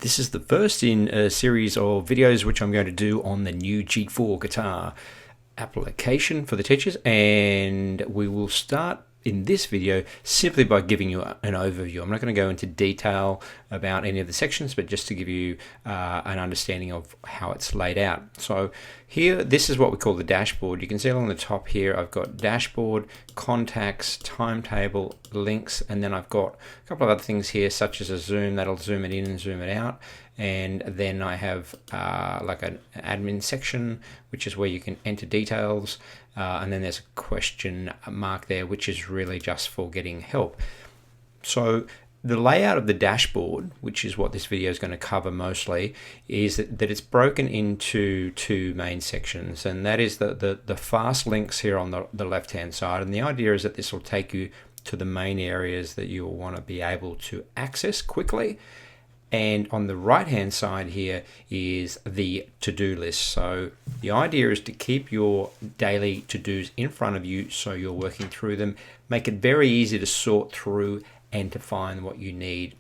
This is the first in a series of videos which I'm going to do on the new G4 guitar application for the teachers, and we will start in this video simply by giving you an overview. I'm not going to go into detail about any of the sections, but just to give you an understanding of how it's laid out. So here, this is what we call the dashboard. You can see along the top here, I've got dashboard, contacts, timetable, links, and then I've got a couple of other things here, such as a zoom that'll zoom it in and zoom it out. And then I have like an admin section, which is where you can enter details. And then there's a question mark there, which is really just for getting help. So the layout of the dashboard, which is what this video is going to cover mostly, is that it's broken into two main sections. And that is the fast links here on the left-hand side. And the idea is that this will take you to the main areas that you'll want to be able to access quickly. And on the right hand side here is the to-do list. So the idea is to keep your daily to-dos in front of you so you're working through them. Make it very easy to sort through and to find what you need.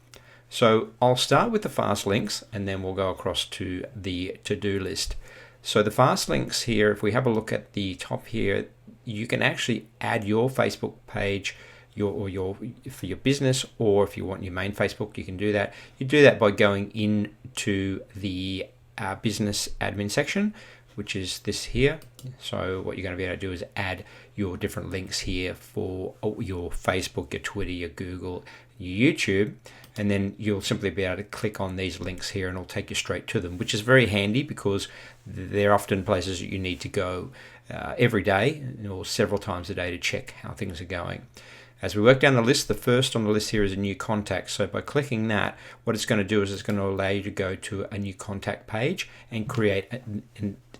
So I'll start with the fast links and then we'll go across to the to-do list. So the fast links here, if we have a look at the top here, you can actually add your Facebook page for your business, or if you want your main Facebook, you can do that. You do that by going into the business admin section, which is this here. So what you're going to be able to do is add your different links here for your Facebook, your Twitter, your Google, your YouTube, and then you'll simply be able to click on these links here and it'll take you straight to them, which is very handy because they're often places that you need to go every day or several times a day to check how things are going. As we work down the list, the first on the list here is a new contact. So by clicking that, what it's going to do is it's going to allow you to go to a new contact page and create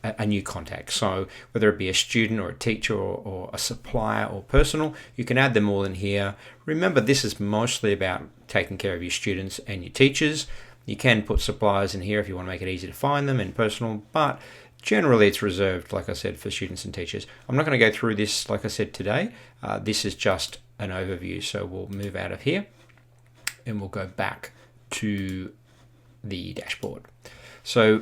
a new contact. So whether it be a student or a teacher or a supplier or personal, you can add them all in here. Remember, this is mostly about taking care of your students and your teachers. You can put suppliers in here if you want to make it easy to find them and personal, but generally it's reserved, like I said, for students and teachers. I'm not going to go through this, like I said, today. This is just an overview. So we'll move out of here and we'll go back to the dashboard. So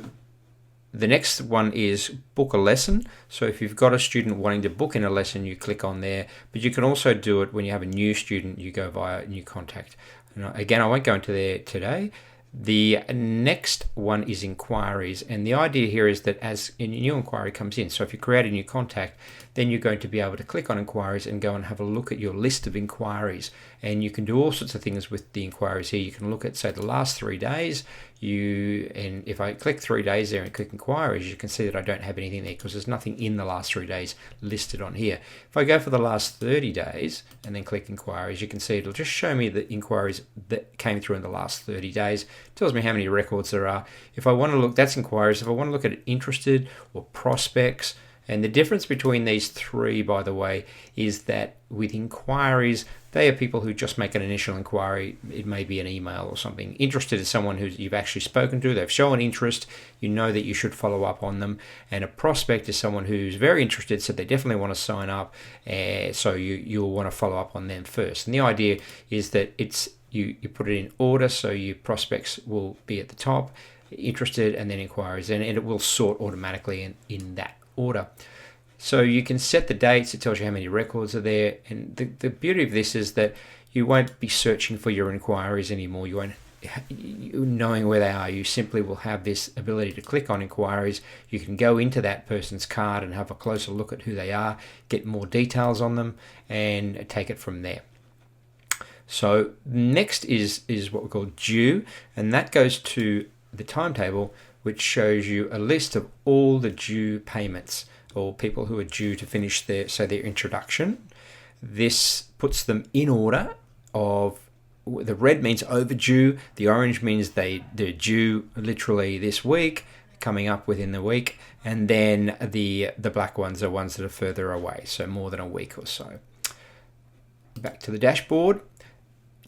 the next one is book a lesson. So if you've got a student wanting to book in a lesson, you click on there, but you can also do it when you have a new student, you go via new contact. Again, I won't go into there today. The next one is inquiries, and the idea here is that as a new inquiry comes in, so if you create a new contact, then you're going to be able to click on inquiries and go and have a look at your list of inquiries, and you can do all sorts of things with the inquiries here. You can look at, say, the last 3 days, and if I click 3 days there and click inquiries, you can see that I don't have anything there because there's nothing in the last 3 days listed on here. If I go for the last 30 days and then click inquiries, you can see it'll just show me the inquiries that came through in the last 30 days. It tells me how many records there are. If I want to look, that's inquiries. If I want to look at interested or prospects, and the difference between these three, by the way, is that with inquiries, they are people who just make an initial inquiry. It may be an email or something. Interested is someone who you've actually spoken to. They've shown interest. You know that you should follow up on them. And a prospect is someone who's very interested, so they definitely want to sign up. So you'll want to follow up on them first. And the idea is that you put it in order, so your prospects will be at the top, interested, and then inquiries, and it will sort automatically in that order. So you can set the dates. It tells you how many records are there, and the beauty of this is that you won't be searching for your inquiries anymore. You won't knowing where they are. You simply will have this ability to click on inquiries. You can go into that person's card and have a closer look at who they are, get more details on them, and take it from there. So next is what we call due, and that goes to the timetable, which shows you a list of all the due payments or people who are due to finish their introduction. This puts them in order of, the red means overdue, the orange means they're due literally this week, coming up within the week, and then the black ones are ones that are further away, so more than a week or so. Back to the dashboard.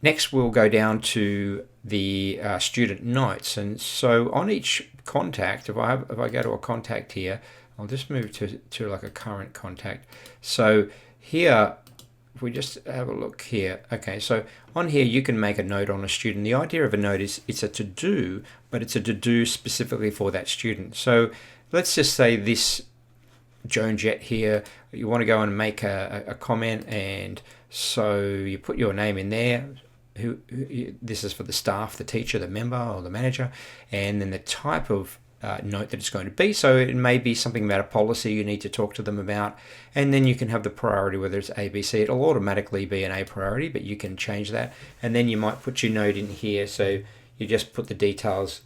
Next, we'll go down to the student notes, and so on each contact, if I go to a contact here, I'll just move to like a current contact. So here if we just have a look here, okay, so on here you can make a note on a student. The idea of a note is it's a to-do, but it's a to-do specifically for that student. So let's just say this Joan Jett here, you want to go and make a comment, and so you put your name in there. This is for the staff, the teacher, the member, or the manager, and then the type of note that it's going to be. So it may be something about a policy you need to talk to them about, and then you can have the priority, whether it's A, B, C. It'll automatically be an A priority, but you can change that. And then you might put your note in here, so you just put the details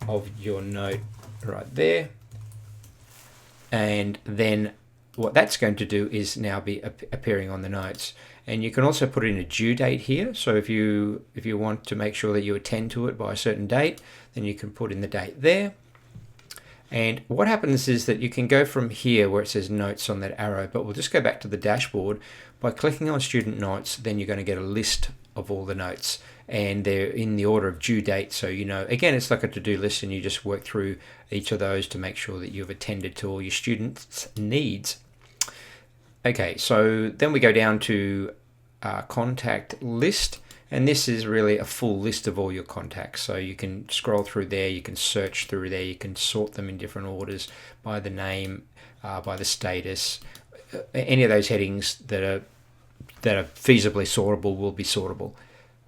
of your note right there, and then what that's going to do is now be appearing on the notes. And you can also put in a due date here. So if you want to make sure that you attend to it by a certain date, then you can put in the date there. And what happens is that you can go from here where it says notes on that arrow, but we'll just go back to the dashboard. By clicking on student notes, then you're going to get a list of all the notes, and they're in the order of due date. So, you know, again, it's like a to-do list, and you just work through each of those to make sure that you've attended to all your students' needs. Okay, so then we go down to contact list. And this is really a full list of all your contacts. So you can scroll through there, you can search through there, you can sort them in different orders by the name, by the status. Any of those headings that are feasibly sortable will be sortable.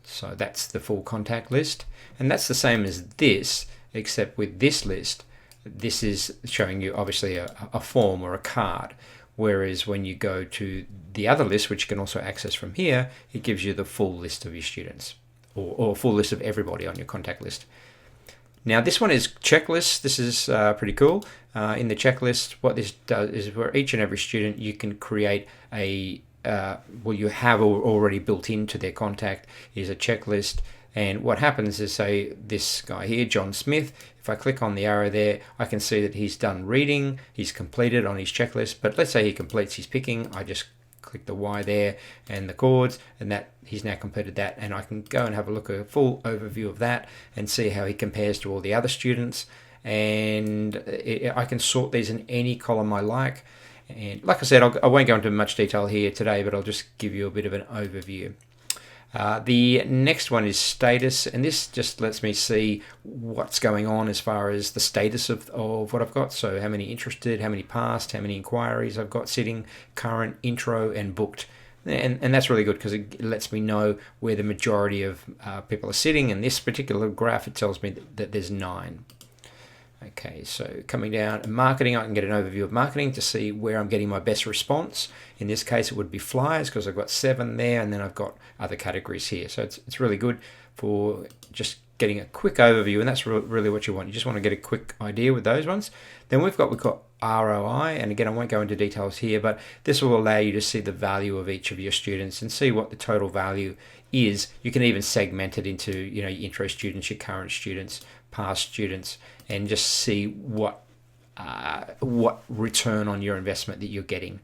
So that's the full contact list. And that's the same as this, except with this list, this is showing you obviously a form or a card. Whereas when you go to the other list, which you can also access from here, it gives you the full list of your students, or full list of everybody on your contact list. Now this one is checklist. This is pretty cool. In the checklist, what this does is for each and every student, you can create a, you have already built into their contact is a checklist. And what happens is, say, this guy here, John Smith, if I click on the arrow there, I can see that he's done reading, he's completed on his checklist. But let's say he completes his picking, I just click the Y there and the chords, and that he's now completed that. And I can go and have a look at a full overview of that and see how he compares to all the other students. And I can sort these in any column I like. And like I said, I won't go into much detail here today, but I'll just give you a bit of an overview. The next one is status, and this just lets me see what's going on as far as the status of what I've got. So how many interested, how many passed, how many inquiries I've got sitting, current, intro, and booked. And that's really good because it lets me know where the majority of people are sitting. In this particular graph, it tells me that there's 9. Okay, so coming down to marketing, I can get an overview of marketing to see where I'm getting my best response. In this case, it would be flyers because I've got 7 there, and then I've got other categories here. So it's really good for just getting a quick overview, and that's really what you want. You just want to get a quick idea with those ones. Then we've got ROI, and again, I won't go into details here, but this will allow you to see the value of each of your students and see what the total value is. You can even segment it into, you know, your intro students, your current students, past students, and just see what return on your investment that you're getting.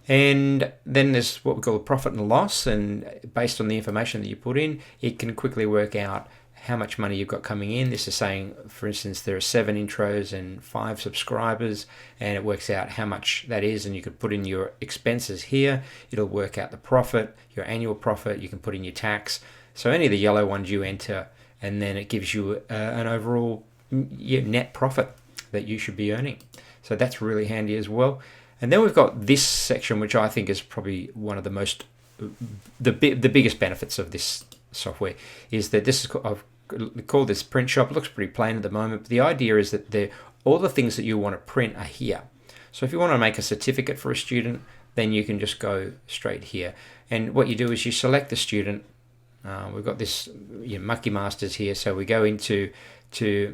And then there's what we call profit and loss, and based on the information that you put in, it can quickly work out how much money you've got coming in. This is saying, for instance, there are 7 intros and 5 subscribers, and it works out how much that is, and you could put in your expenses here. It'll work out the profit, your annual profit. You can put in your tax. So any of the yellow ones you enter, and then it gives you an overall net profit that you should be earning. So that's really handy as well. And then we've got this section, which I think is probably one of the biggest benefits of this software, is that this is I've called this print shop. It looks pretty plain at the moment, but the idea is that all the things that you want to print are here. So if you want to make a certificate for a student, then you can just go straight here. And what you do is you select the student. We've got this Mucky Masters here, so we go into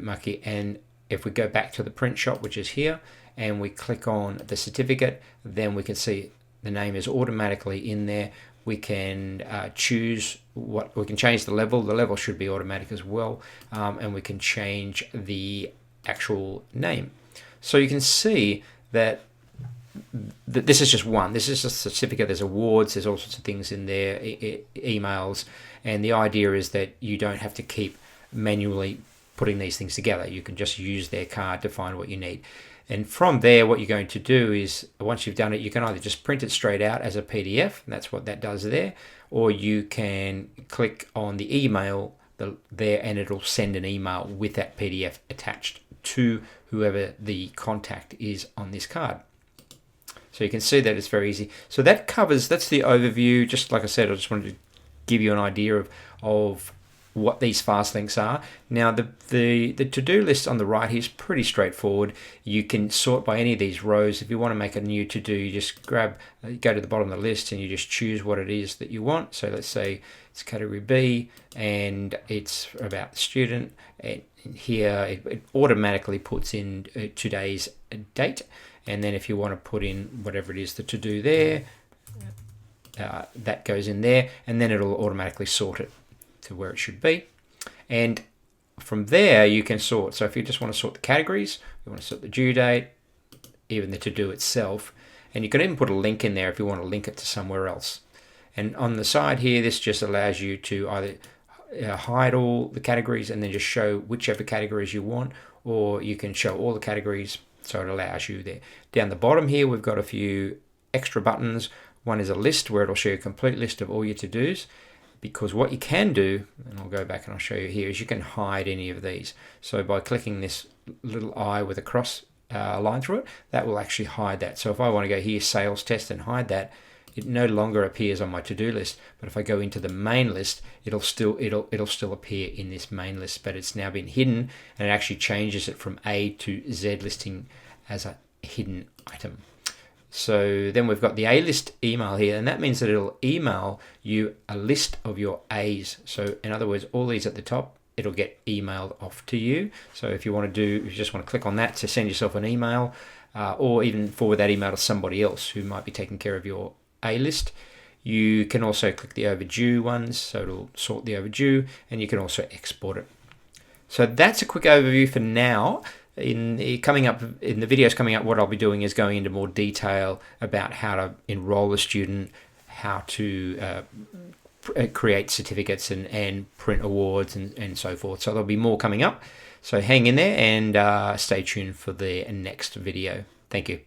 Mucky, and if we go back to the print shop, which is here, and we click on the certificate, then we can see the name is automatically in there. We can choose we can change the level. The level should be automatic as well, and we can change the actual name. So you can see that this is just one. This is a certificate. There's awards. There's all sorts of things in there, emails, and the idea is that you don't have to keep manually putting these things together. You can just use their card to find what you need. And from there, what you're going to do is, once you've done it, you can either just print it straight out as a PDF, and that's what that does there, or you can click on the email there and it'll send an email with that PDF attached to whoever the contact is on this card. So you can see that it's very easy. So that's the overview. Just like I said, I just wanted to give you an idea of what these fast links are. Now the to-do list on the right here is pretty straightforward. You can sort by any of these rows. If you want to make a new to-do, you just go to the bottom of the list and you just choose what it is that you want. So let's say it's category B and it's about the student, and here it automatically puts in today's date. And then if you want to put in whatever it is the to-do there, that goes in there, and then it'll automatically sort it to where it should be. And from there you can sort. So if you just want to sort the categories, you want to sort the due date, even the to-do itself, and you can even put a link in there if you want to link it to somewhere else. And on the side here, this just allows you to either hide all the categories and then just show whichever categories you want, or you can show all the categories, so it allows you there. Down the bottom here, we've got a few extra buttons. One is a list where it'll show you a complete list of all your to-dos, because what you can do, and I'll go back and I'll show you here, is you can hide any of these. So by clicking this little eye with a cross line through it, that will actually hide that. So if I want to go here, sales test, and hide that, it no longer appears on my to-do list. But if I go into the main list, it'll still appear in this main list, but it's now been hidden, and it actually changes it from A to Z listing as a hidden item. So then we've got the A list email here, and that means that it'll email you a list of your A's. So in other words, all these at the top, it'll get emailed off to you. So if you just want to click on that to send yourself an email, or even forward that email to somebody else who might be taking care of your A list, you can also click the overdue ones, so it'll sort the overdue, and you can also export it. So that's a quick overview for now. In the videos coming up, what I'll be doing is going into more detail about how to enroll a student, how to create certificates and print awards and so forth. So there'll be more coming up. So hang in there and stay tuned for the next video. Thank you.